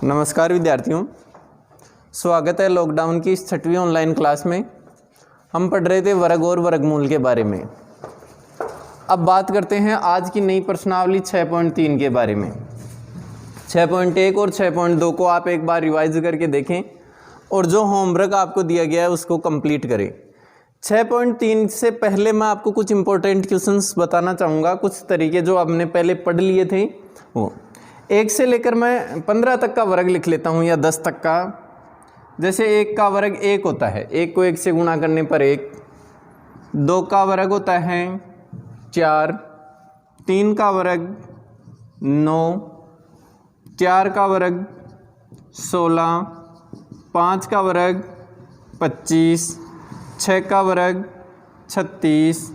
नमस्कार विद्यार्थियों, स्वागत है लॉकडाउन की इस 6वीं ऑनलाइन क्लास में। हम पढ़ रहे थे वर्ग और वर्गमूल के बारे में। अब बात करते हैं आज की नई प्रश्नावली 6.3 के बारे में। 6.1 और 6.2 को आप एक बार रिवाइज करके देखें और जो होमवर्क आपको दिया गया है उसको कंप्लीट करें। 6.3 से पहले मैं आपको कुछ इंपॉर्टेंट क्वेश्चंस बताना चाहूँगा, कुछ तरीके जो आपने पहले पढ़ लिए थे वो। 1 से लेकर मैं 15 तक का वर्ग लिख लेता हूँ या 10 तक का। जैसे 1 का वर्ग 1 होता है, 1 को 1 से गुणा करने पर 1। 2 का वर्ग होता है 4, 3 का वर्ग 9, 4 का वर्ग 16, 5 का वर्ग 25, 6 का वर्ग 36,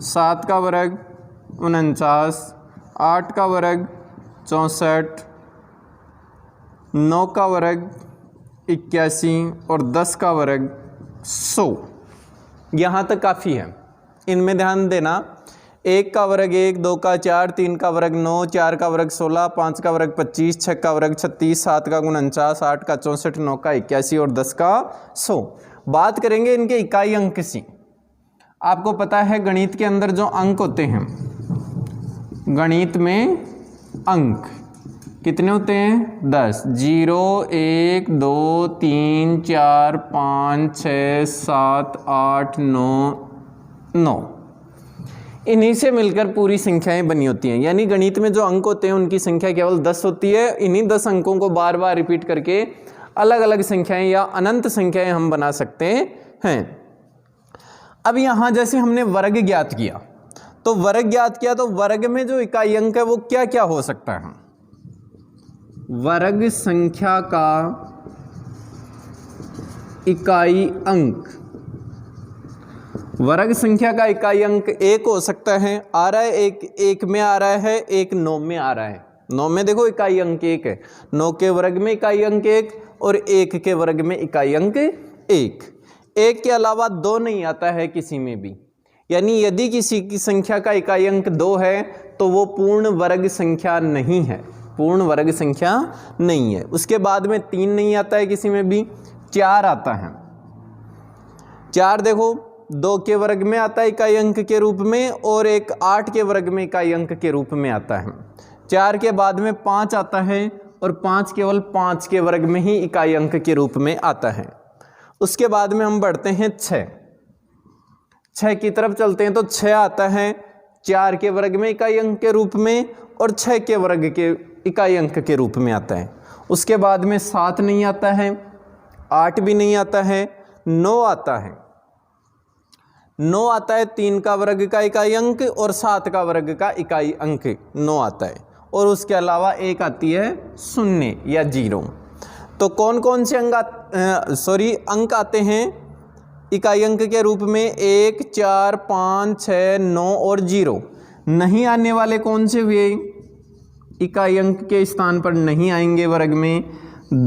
7 का वर्ग 49, 8 का वर्ग 64, 9 का वर्ग 81 और 10 का वर्ग 100। यहाँ तक काफ़ी है, इनमें ध्यान देना। 1 का वर्ग 1, 2 का 4, 3 का वर्ग 9, 4 का वर्ग 16, 5 का वर्ग 25, 6 का वर्ग 36, 7 का 49, 8 का 64, 9 का 81 और 10 का 100। बात करेंगे इनके इकाई अंक की। आपको पता है गणित के अंदर जो अंक होते हैं, गणित में अंक कितने होते हैं? 10। 0, 1, 2, 3, 4, 5, 6, 7, 8, 9। इन्हीं से मिलकर पूरी संख्याएं बनी होती हैं। यानी गणित में जो अंक होते हैं उनकी संख्या केवल 10 होती है। इन्हीं 10 अंकों को बार बार रिपीट करके अलग अलग संख्याएं या अनंत संख्याएं हम बना सकते हैं। अब यहाँ जैसे हमने वर्ग ज्ञात किया, तो वर्ग ज्ञात किया तो वर्ग में जो इकाई अंक है वो क्या क्या हो सकता है? वर्ग संख्या का इकाई अंक, वर्ग संख्या का इकाई अंक 1 हो सकता है। आ रहा है एक में आ रहा है, एक 9 में आ रहा है। 9 में देखो इकाई अंक 1 है, 9 के वर्ग में इकाई अंक 1 और 1 के वर्ग में इकाई अंक 1। 1 के अलावा 2 नहीं आता है किसी में भी। यानी यदि किसी की संख्या का इकाई अंक 2 है तो वो पूर्ण वर्ग संख्या नहीं है, पूर्ण वर्ग संख्या नहीं है। उसके बाद में 3 नहीं आता है किसी में भी, 4 आता है। 4 देखो 2 के वर्ग में आता है इकाई अंक के रूप में और एक 8 के वर्ग में इकाई अंक के रूप में आता है। 4 के बाद में 5 आता है और 5 केवल 5 के वर्ग में ही इकाई अंक के रूप में आता है। उसके बाद में हम बढ़ते हैं 6 की तरफ चलते हैं तो 6 आता है 4 के वर्ग में इकाई अंक के रूप में और 6 के वर्ग के इकाई अंक के रूप में आता है। उसके बाद में 7 नहीं आता है, 8 भी नहीं आता है, 9 आता है। 9 आता है 3 का वर्ग का इकाई अंक और 7 का वर्ग का इकाई अंक 9 आता है। और उसके अलावा एक आती है 0 या 0। तो कौन कौन से अंक आते हैं इकाई अंक के रूप में? 1, 4, 5, 6, 9 और 0। नहीं आने वाले कौन से हुए? इकाई अंक के स्थान पर नहीं आएंगे वर्ग में।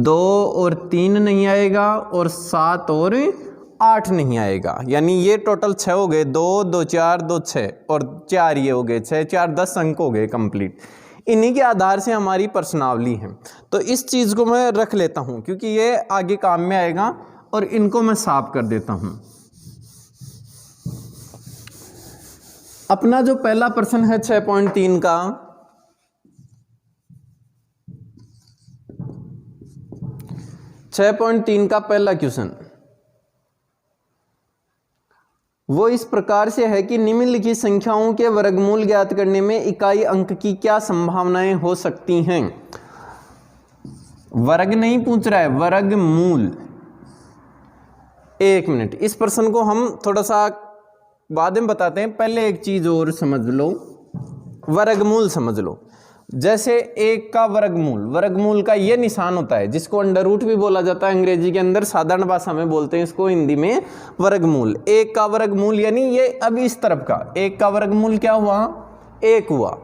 2 और 3 नहीं आएगा और 7 और 8 नहीं आएगा। यानी ये टोटल 6 हो गए, 2, 2, 4, 2, 6 और 4 ये हो गए, 6, 4, 10 अंक हो गए कंप्लीट। इन्हीं के आधार से हमारी प्रश्नावली है। तो इस चीज़ को मैं रख लेता हूँ क्योंकि ये आगे काम में आएगा और इनको मैं साफ कर देता हूं। अपना जो पहला प्रश्न है 6.3 का, का पहला क्वेश्चन वो इस प्रकार से है कि निम्नलिखित संख्याओं के वर्गमूल ज्ञात करने में इकाई अंक की क्या संभावनाएं हो सकती हैं? वर्ग नहीं पूछ रहा है, वर्गमूल। 1 मिनट, इस प्रश्न को हम थोड़ा सा बाद में बताते हैं। पहले एक चीज और समझ लो, वर्गमूल समझ लो। जैसे 1 का वर्गमूल, वर्गमूल का ये निशान होता है जिसको अंडर रूट भी बोला जाता है अंग्रेजी के अंदर, साधारण भाषा में बोलते हैं इसको हिंदी में वर्गमूल। 1 का वर्गमूल यानी ये अब इस तरफ का 1 का वर्गमूल क्या हुआ? 1 हुआ।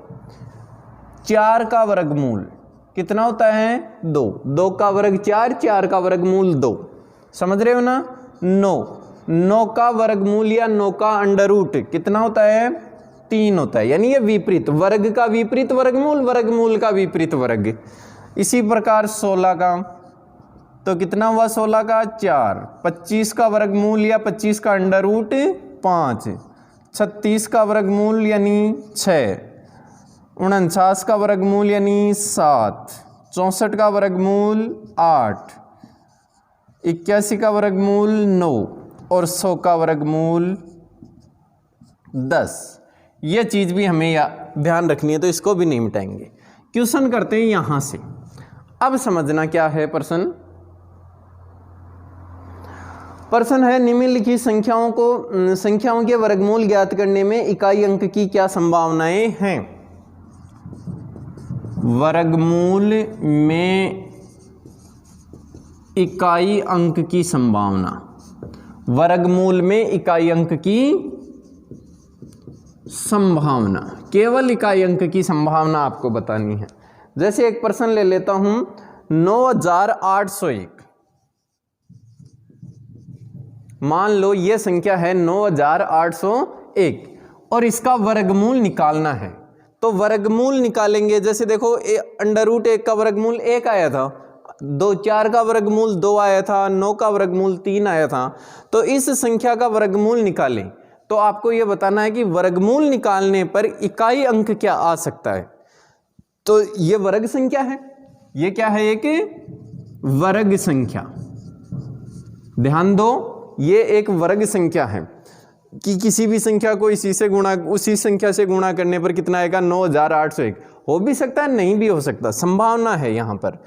4 का वर्गमूल कितना होता है? 2। 2 का वर्ग 4, 4 का वर्गमूल 2। समझ रहे हो ना? 9 का वर्गमूल या 9 का अंडर रूट कितना होता है? 3 होता है। यानी ये विपरीत, वर्ग का विपरीत वर्गमूल, वर्गमूल का विपरीत वर्ग। इसी प्रकार 16 का, तो कितना हुआ 16 का 4, 25 का वर्गमूल या 25 का अंडर रूट 5, 36 का वर्गमूल यानी 6, 49 का वर्गमूल यानी 7, 64 का वर्गमूल 8, 81 का वर्गमूल 9 और 100 का वर्गमूल 10। ये चीज़ भी हमें ध्यान रखनी है, तो इसको भी नहीं मिटाएंगे। क्वेश्चन करते हैं यहाँ से। अब समझना क्या है प्रश्न। प्रश्न है निम्नलिखित संख्याओं के वर्गमूल ज्ञात करने में इकाई अंक की क्या संभावनाएं हैं। वर्गमूल में इकाई अंक की संभावना, वर्गमूल में इकाई अंक की संभावना, केवल इकाई अंक की संभावना आपको बतानी है। जैसे एक प्रश्न ले लेता हूं 9801। मान लो ये संख्या है 9801 और इसका वर्गमूल निकालना है। तो वर्गमूल निकालेंगे, जैसे देखो अंडर रूट 1 का वर्गमूल 1 आया था, 4 का वर्गमूल 2 आया था, 9 का वर्गमूल 3 आया था। तो इस संख्या का वर्गमूल निकालें तो आपको यह बताना है कि वर्गमूल निकालने पर इकाई अंक क्या आ सकता है। तो ये वर्ग संख्या है, ये क्या है, एक वर्ग संख्या। ध्यान दो, ये एक वर्ग संख्या है कि किसी भी संख्या को उसी संख्या से गुणा करने पर कितना आएगा 9801। हो भी सकता है, नहीं भी हो सकता, संभावना है यहां पर।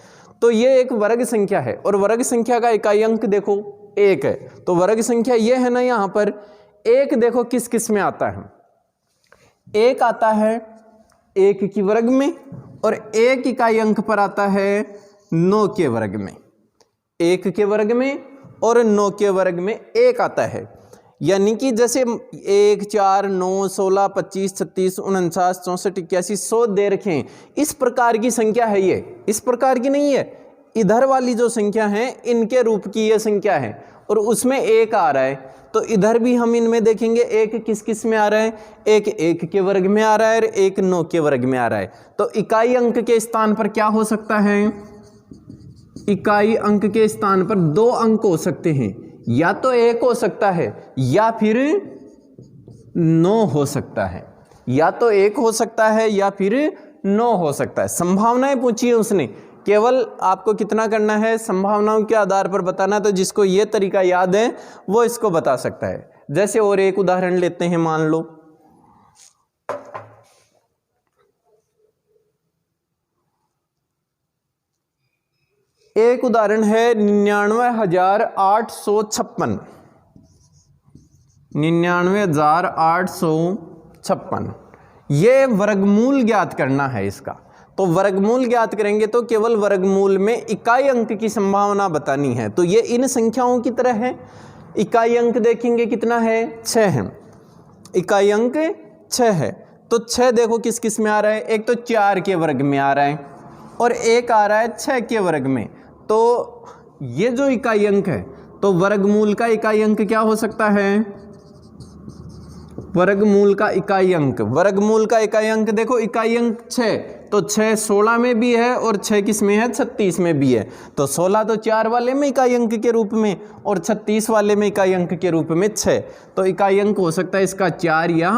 तो ये एक वर्ग संख्या है और वर्ग संख्या का इकाई अंक देखो 1 है। तो वर्ग संख्या ये है ना, यहां पर 1 देखो किस किस में आता है। 1 आता है 1 की वर्ग में और 1 इकाई अंक पर आता है 9 के वर्ग में। 1 के वर्ग में और 9 के वर्ग में 1 आता है। यानी कि जैसे 1, 4, 9, 16, 25, 36, 49, 64, 81, 100 दे रखे हैं, इस प्रकार की संख्या है ये, इस प्रकार की नहीं है। इधर वाली जो संख्या है इनके रूप की ये संख्या है और उसमें 1 आ रहा है। तो इधर भी हम इनमें देखेंगे 1 किस किस में आ रहा है, 1 के वर्ग में आ रहा है और 1 9 के वर्ग में आ रहा है। तो इकाई अंक के स्थान पर क्या हो सकता है, इकाई अंक के स्थान पर 2 अंक हो सकते हैं, या तो 1 हो सकता है या फिर 9 हो सकता है, या तो 1 हो सकता है या फिर 9 हो सकता है। संभावनाएं पूछी है उसने, केवल आपको कितना करना है, संभावनाओं के आधार पर बताना। तो जिसको ये तरीका याद है वो इसको बता सकता है। जैसे और एक उदाहरण लेते हैं, मान लो एक उदाहरण है 99,856। 99,856 ये वर्गमूल ज्ञात करना है इसका। तो वर्गमूल ज्ञात करेंगे तो केवल वर्गमूल में इकाई अंक की संभावना बतानी है। तो ये इन संख्याओं की तरह है। इकाई अंक देखेंगे कितना है, 6 है। इकाई अंक 6 है। तो 6 देखो किस किस में आ रहा है, एक तो 4 के वर्ग में आ रहा है और एक आ रहा है 6 के वर्ग में। तो ये जो इकाई अंक है, तो वर्गमूल का इकाई अंक क्या हो सकता है, वर्गमूल का इकाई अंक, वर्गमूल का इकाई अंक देखो, इकाई अंक 6, तो 6 16 में भी है और 6 किस में है, 36 में भी है। तो 16 तो 4 वाले में इकाई अंक के रूप में और 36 वाले में इकाई अंक के रूप में 6। तो इकाई अंक हो सकता है इसका 4 या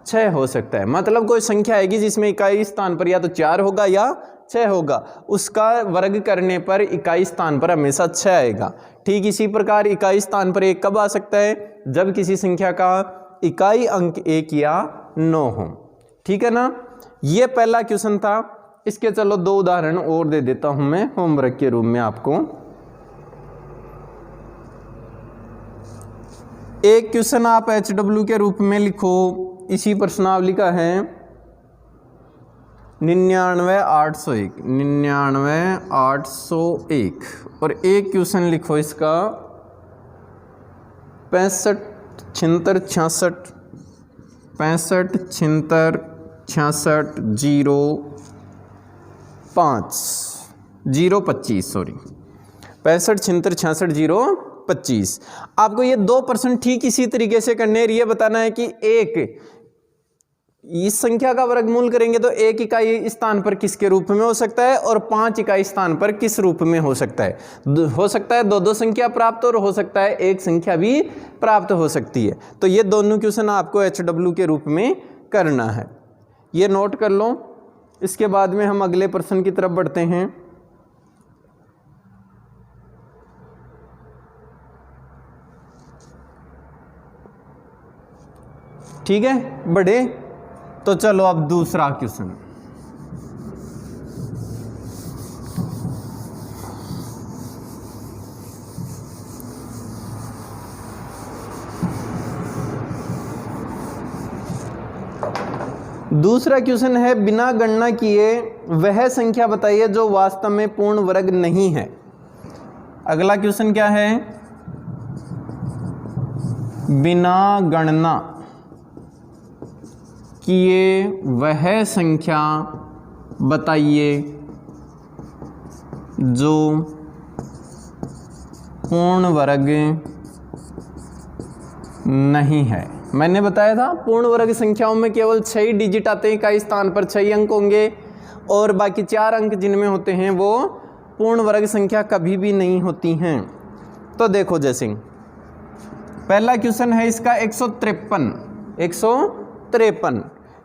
6 हो सकता है। मतलब कोई संख्या आएगी जिसमें इकाई स्थान पर या तो 4 होगा या 6 होगा, उसका वर्ग करने पर इकाई स्थान पर हमेशा 6 आएगा। ठीक इसी प्रकार इकाई स्थान पर 1 कब आ सकता है, जब किसी संख्या का इकाई अंक 1 या 9 हो। ठीक है ना। ये पहला क्वेश्चन था। इसके चलो 2 उदाहरण और दे देता हूं मैं होमवर्क के रूप में आपको। एक क्वेश्चन आप HW के रूप में लिखो, इसी प्रश्नावली का है 99,801, 99,801 और एक क्वेश्चन लिखो इसका 65, 76, 66, 65, 76, 66, 025 सॉरी 65, 76, 66, 025। आपको ये 2% ठीक इसी तरीके से करने, ये बताना है कि एक इस संख्या का वर्गमूल करेंगे तो 1 इकाई स्थान पर किसके रूप में हो सकता है और 5 इकाई स्थान पर किस रूप में हो सकता है। हो सकता है दो संख्या प्राप्त और हो सकता है एक संख्या भी प्राप्त हो सकती है। तो ये दोनों क्वेश्चन आपको HW के रूप में करना है, ये नोट कर लो। इसके बाद में हम अगले प्रश्न की तरफ बढ़ते हैं। ठीक है, बढ़े तो चलो अब दूसरा क्वेश्चन। दूसरा क्वेश्चन है, बिना गणना किए वह संख्या बताइए जो वास्तव में पूर्ण वर्ग नहीं है। अगला क्वेश्चन क्या है, बिना गणना किए वह संख्या बताइए जो पूर्ण वर्ग नहीं है। मैंने बताया था पूर्ण वर्ग संख्याओं में केवल 6 डिजिट आते हैं, इकाई स्थान पर 6 अंक होंगे और बाकी 4 अंक जिनमें होते हैं वो पूर्ण वर्ग संख्या कभी भी नहीं होती हैं। तो देखो जैसे पहला क्वेश्चन है इसका 153।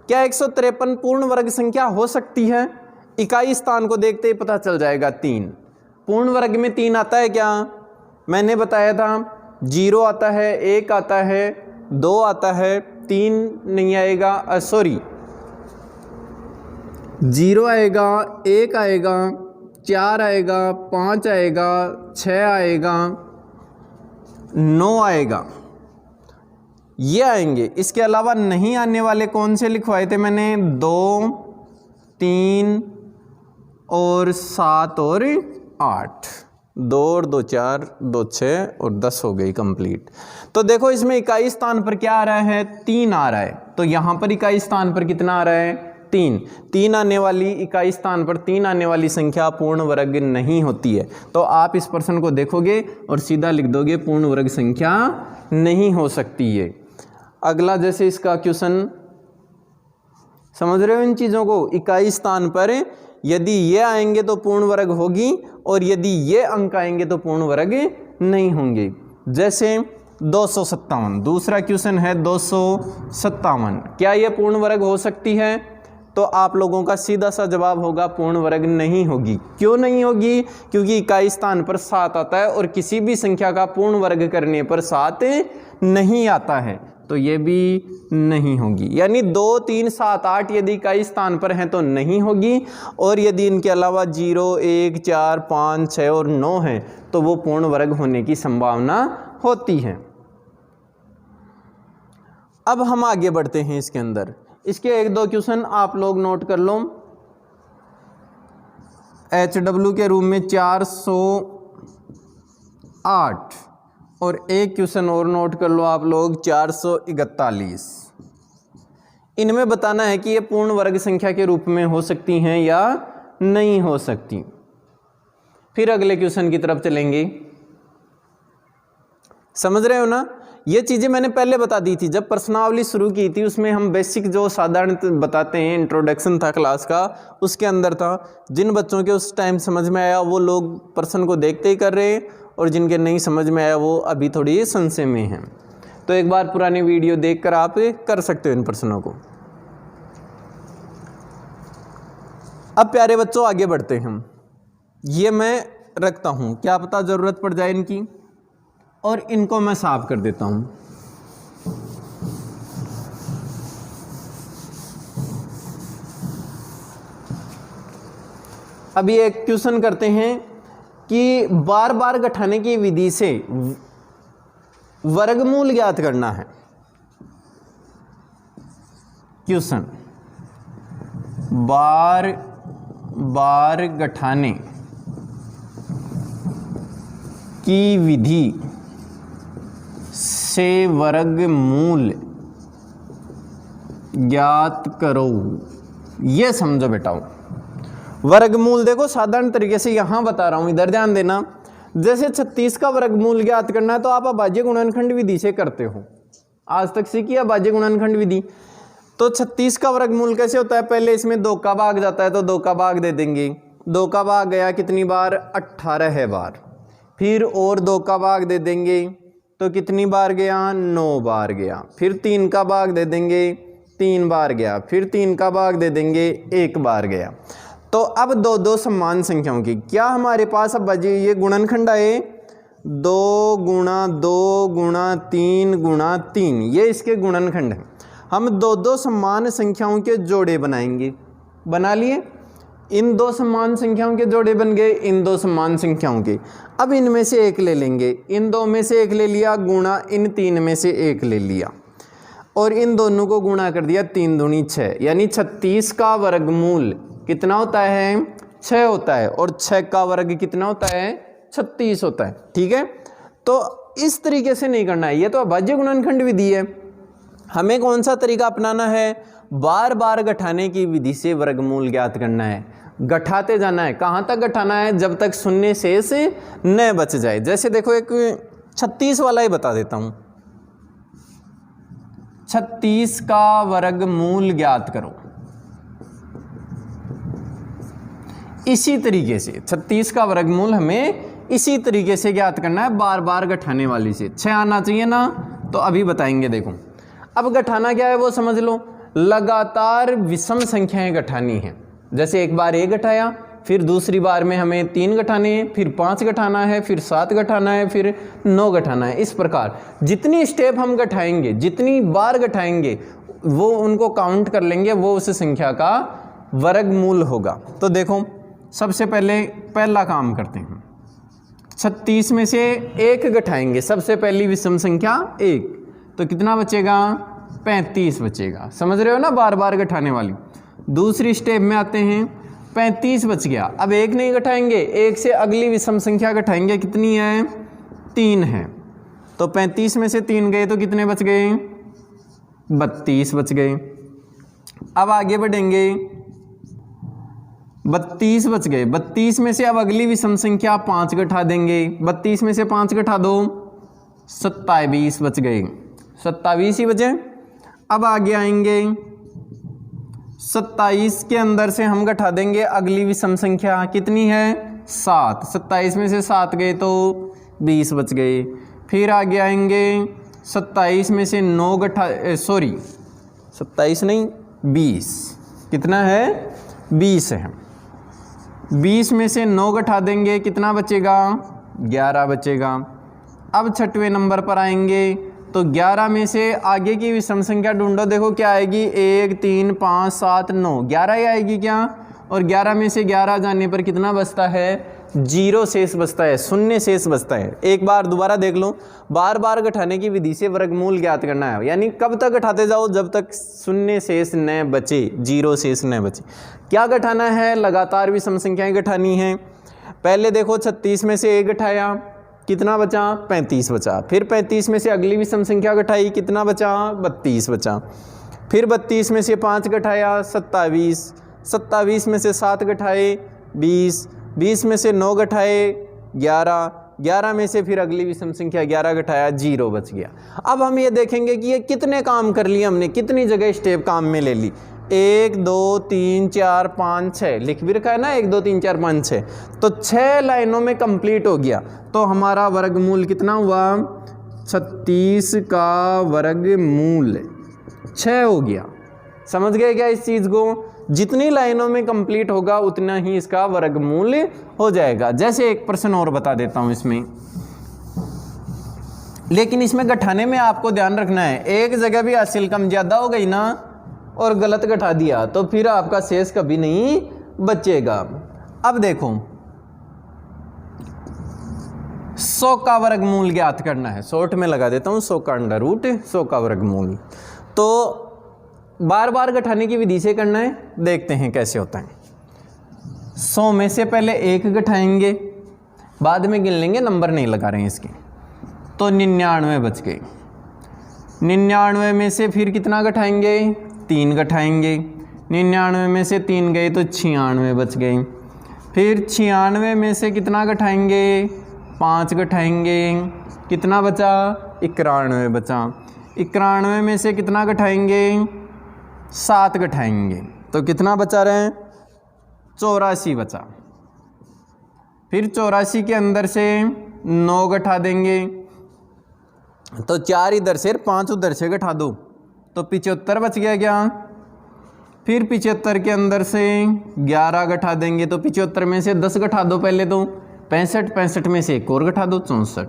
क्या 153 पूर्ण वर्ग संख्या हो सकती है? इकाई स्थान को देखते ही पता चल जाएगा 3। पूर्ण वर्ग में 3 आता है क्या? मैंने बताया था 0 आता है, 1 आता है, 2 आता है, 3 नहीं आएगा, 0 आएगा, 1 आएगा, 4 आएगा, 5 आएगा, 6 आएगा, 9 आएगा, ये आएंगे। इसके अलावा नहीं आने वाले कौन से लिखवाए थे मैंने? 2, 3 और 7 और 8। 2 और 2 4, 2 6 और 10 हो गई कंप्लीट। तो देखो इसमें इकाई स्थान पर क्या आ रहा है? 3 आ रहा है। तो यहाँ पर इकाई स्थान पर कितना आ रहा है? 3 आने वाली इकाई स्थान पर 3 आने वाली संख्या पूर्ण वर्ग नहीं होती है। तो आप इस प्रश्न को देखोगे और सीधा लिख दोगे पूर्ण वर्ग संख्या नहीं हो सकती है। अगला जैसे इसका क्वेश्चन समझ रहे हो इन चीज़ों को? इकाई स्थान पर यदि ये आएंगे तो पूर्ण वर्ग होगी और यदि ये अंक आएंगे तो पूर्ण वर्ग नहीं होंगे। जैसे 257, दूसरा क्वेश्चन है 257, क्या ये पूर्ण वर्ग हो सकती है? तो आप लोगों का सीधा सा जवाब होगा पूर्ण वर्ग नहीं होगी। क्यों नहीं होगी? क्योंकि इकाई स्थान पर 7 आता है और किसी भी संख्या का पूर्ण वर्ग करने पर 7 नहीं आता है, तो ये भी नहीं होगी। यानी 2, 3, 7, 8 यदि इकाई स्थान पर हैं तो नहीं होगी, और यदि इनके अलावा 0, 1, 4, 5, 6 और 9 हैं तो वो पूर्ण वर्ग होने की संभावना होती है। अब हम आगे बढ़ते हैं इसके अंदर। इसके 1-2 क्वेश्चन आप लोग नोट कर लो। HW के रूप में 408 और एक क्वेश्चन और नोट कर लो आप लोग 441। इनमें बताना है कि ये पूर्ण वर्ग संख्या के रूप में हो सकती हैं या नहीं हो सकती। फिर अगले क्वेश्चन की तरफ चलेंगे। समझ रहे हो ना? ये चीज़ें मैंने पहले बता दी थी जब प्रश्नावली शुरू की थी, उसमें हम बेसिक जो साधारण बताते हैं, इंट्रोडक्शन था क्लास का, उसके अंदर था। जिन बच्चों के उस टाइम समझ में आया वो लोग प्रश्न को देखते ही कर रहे हैं, और जिनके नहीं समझ में आया वो अभी थोड़ी संशय में हैं। तो एक बार पुरानी वीडियो देखकर आप कर सकते हो इन प्रश्नों को। अब प्यारे बच्चों आगे बढ़ते हैं हम। ये मैं रखता हूँ, क्या पता ज़रूरत पड़ जाए इनकी, और इनको मैं साफ कर देता हूँ। अभी एक क्वेश्चन करते हैं कि बार बार घटाने की विधि से वर्गमूल ज्ञात करना है। क्वेश्चन, बार बार घटाने की विधि से वर्गमूल ज्ञात करो। ये समझो बेटाओ, वर्गमूल देखो साधारण तरीके से यहां बता रहा हूं, इधर ध्यान देना। जैसे 36 का वर्गमूल ज्ञात करना है तो आप अभाज्य गुणनखंड विधि से करते हो, आज तक सीखी अभाज्य गुणनखंड विधि। तो 36 का वर्गमूल कैसे होता है, पहले इसमें 2 का भाग जाता है तो 2 का भाग दे देंगे, 2 का भाग गया कितनी बार, 18 बार, फिर और 2 का भाग दे देंगे तो कितनी बार गया, 9 बार गया, फिर 3 का भाग दे देंगे 3 बार गया, फिर 3 का भाग दे देंगे 1 बार गया। तो अब दो दो समान संख्याओं की क्या हमारे पास, अब बजे ये गुणनखंड आए 2 गुणा 2 गुणा 3 गुणा 3, ये इसके गुणनखंड हैं। हम दो दो समान संख्याओं के जोड़े बनाएंगे, बना लिए, इन 2 समान संख्याओं के जोड़े बन गए, इन 2 समान संख्याओं के। अब इनमें से एक ले लेंगे, इन 2 में से एक ले लिया गुणा इन 3 में से एक ले लिया और इन दोनों को गुणा कर दिया, 3 दूनी 6, यानी 36 का वर्गमूल कितना होता है, 6 होता है, और 6 का वर्ग कितना होता है, 36 होता है। ठीक है, तो इस तरीके से नहीं करना है, ये तो अभाज्य गुणनखंड विधि है। हमें कौन सा तरीका अपनाना है, बार बार घटाने की विधि से वर्गमूल ज्ञात करना है, घटाते जाना है। कहाँ तक घटाना है, जब तक शून्य शेष न बच जाए। जैसे देखो एक 36 वाला ही बता देता हूँ, 36 का वर्गमूल ज्ञात करो। इसी तरीके से 36 का वर्गमूल हमें इसी तरीके से ज्ञात करना है, बार बार घटाने वाली से। 6 आना चाहिए ना, तो अभी बताएंगे। देखो अब घटाना क्या है वो समझ लो, लगातार विषम संख्याएं घटानी है। जैसे एक बार 1 घटाया, फिर दूसरी बार में हमें 3 घटाने हैं, फिर 5 घटाना है, फिर 7 घटाना है, फिर 9 घटाना है। इस प्रकार जितनी स्टेप हम घटाएंगे, जितनी बार घटाएंगे, वो उनको काउंट कर लेंगे, वो उस संख्या का वर्गमूल होगा। तो देखो सबसे पहले पहला काम करते हैं, 36 में से 1 घटाएंगे, सबसे पहली विषम संख्या 1, तो कितना बचेगा, 35 बचेगा। समझ रहे हो ना, बार बार घटाने वाली। दूसरी स्टेप में आते हैं, 35 बच गया। अब 1 नहीं घटाएंगे, 1 से अगली विषम संख्या घटाएंगे, कितनी है, 3 है, तो 35 में से 3 गए तो कितने बच गए, 32 बच गए। अब आगे बढ़ेंगे, 32 बच गए, 32 में से अब अगली विषम संख्या 5 घटा देंगे, 32 में से 5 घटा दो, 27 बच गए, 27 ही बचे। अब आगे आएंगे, 27 के अंदर से हम घटा देंगे अगली विषम संख्या, कितनी है, 7, 27 में से 7 गए तो 20 बच गए। फिर आगे आएंगे, 27 में से 9 घटा, 27 नहीं 20, कितना है, 20 है। 20 में से 9 घटा देंगे, कितना बचेगा, 11 बचेगा। अब 6वें नंबर पर आएंगे, तो 11 में से आगे की विषम संख्या ढूंढो, देखो क्या आएगी, 1 3 5 7 9, 11 ही आएगी क्या, और 11 में से 11 जाने पर कितना बचता है, 0 शेष बचता है, शून्य शेष बचता है। एक बार दोबारा देख लो, बार बार घटाने की विधि से वर्गमूल ज्ञात करना है, यानी कब तक घटाते जाओ, जब तक शून्य शेष न बचे, 0 शेष न बचे। क्या घटाना है, लगातार विषम संख्याएं घटानी है। पहले देखो 36 में से 1 घटाया, कितना बचा, 35 बचा। फिर 35 में से अगली विषम संख्या घटाई, कितना बचा, 32 बचा। फिर 32 में से 5 घटाया, 27, 27 में से 7 घटाए, 20, 20 में से 9 घटाए, 11, 11 में से फिर अगली विषम संख्या 11 घटाया, 0 बच गया। अब हम ये देखेंगे कि ये कितने काम कर लिए हमने, कितनी जगह स्टेप काम में ले ली। 1 2 3 4 5 6 लिख भी रखा है ना, 1 2 3 4 5 6, तो 6 लाइनों में कंप्लीट हो गया। तो हमारा वर्गमूल कितना हुआ, 36 का वर्गमूल 6 हो गया। समझ गए क्या इस चीज़ को, जितनी लाइनों में कंप्लीट होगा उतना ही इसका वर्गमूल हो जाएगा। जैसे एक प्रश्न और बता देता हूं इसमें, लेकिन इसमें घटाने में आपको ध्यान रखना है, एक जगह भी हासिल कम ज़्यादा हो गई ना और गलत घटा दिया तो फिर आपका शेष कभी नहीं बचेगा। अब देखो 100 का वर्गमूल ज्ञात करना है, शॉर्ट में लगा देता हूं 100 का अंडर रूट 100 का वर्गमूल। तो बार बार घटाने की विधि से करना है, देखते हैं कैसे होता है। 100 में से पहले 1 घटाएंगे, बाद में गिन लेंगे, नंबर नहीं लगा रहे हैं इसके, तो 99 बच गए। 99 में से फिर कितना घटाएंगे, 3 घटाएंगे। 99 में से 3 गए तो 96 बच गए। फिर 96 में से कितना घटाएंगे, 5 घटाएंगे, कितना बचा, 91 बचा। 91 में से कितना घटाएंगे, 7 घटाएंगे तो कितना बचा रहे हैं? 84 बचा। फिर 84 के अंदर से 9 घटा देंगे तो 4 इधर से 5 उधर से घटा दो तो 75 बच गया क्या? फिर 75 के अंदर से 11 घटा देंगे तो 75 में से 10 घटा दो पहले तो 65, 65 में से एक और घटा दो 64।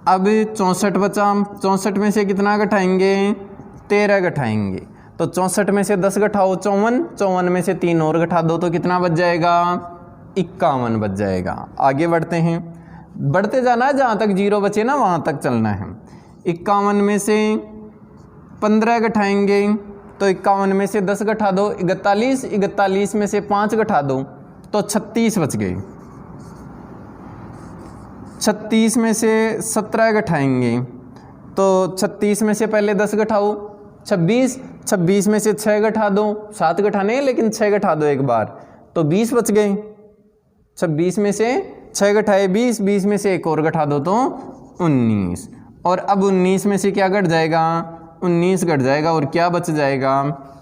अब 64 बचा, 64 में से कितना घटाएंगे? 13 घटाएंगे तो 64 में से 10 घटाओ 54, 54 में से 3 और घटा दो तो कितना बच जाएगा? 51 बच जाएगा। आगे बढ़ते हैं, बढ़ते जाना है, जहाँ तक जीरो बचे ना वहाँ तक चलना है। 51 में से 15 घटाएंगे तो 51 में से 10 घटा दो 41, 41 में से 5 घटा दो तो 36 बच गए। 36 में से 17 घटाएंगे तो 36 में से पहले 10 घटाओ 26, 26 में से 6 घटा दो, 7 घटाने हैं लेकिन 6 घटा दो एक बार तो 20 बच गए। 26 में से 6 घटाए 20, 20 में से एक और घटा दो तो 19। और अब 19 में से क्या घट जाएगा? 19 घट जाएगा और क्या बच जाएगा?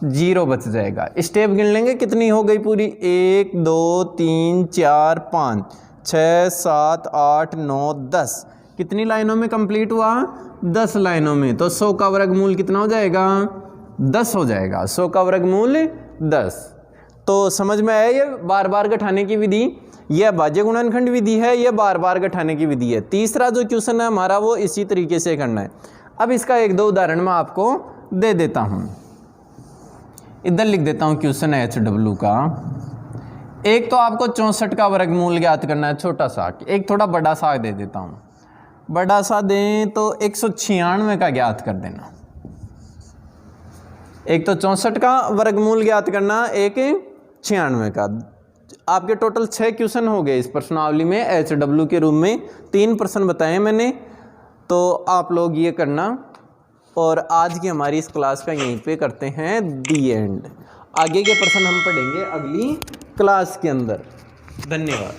0 बच जाएगा। स्टेप गिन लेंगे कितनी हो गई पूरी? 1 2 3 4 5 6 7 8 9 10। कितनी लाइनों में कंप्लीट हुआ? 10 लाइनों में। तो 100 का वर्गमूल कितना हो जाएगा? 10 हो जाएगा। 100 का वर्गमूल 10। तो समझ में आया ये बार बार घटाने की विधि? यह भाज्य गुणनखंड विधि है, यह बार बार घटाने की विधि है। तीसरा जो क्वेश्चन है हमारा वो इसी तरीके से करना है। अब इसका एक दो उदाहरण मैं आपको दे देता हूं। इधर लिख देता हूं क्वेश्चन है HW का। एक तो आपको 64 का वर्गमूल ज्ञात करना है, छोटा सा। एक थोड़ा बड़ा सा दे देता हूं, बड़ा सा दें तो 196 का ज्ञात कर देना। एक तो 64 का वर्गमूल ज्ञात करना, एक 96 का। आपके टोटल 6 क्वेश्चन हो गए इस प्रश्नावली में। HW के रूप में 3 प्रश्न बताए मैंने, तो आप लोग ये करना। और आज की हमारी इस क्लास का यहीं पे करते हैं दी एंड। आगे के प्रश्न हम पढ़ेंगे अगली क्लास के अंदर। धन्यवाद।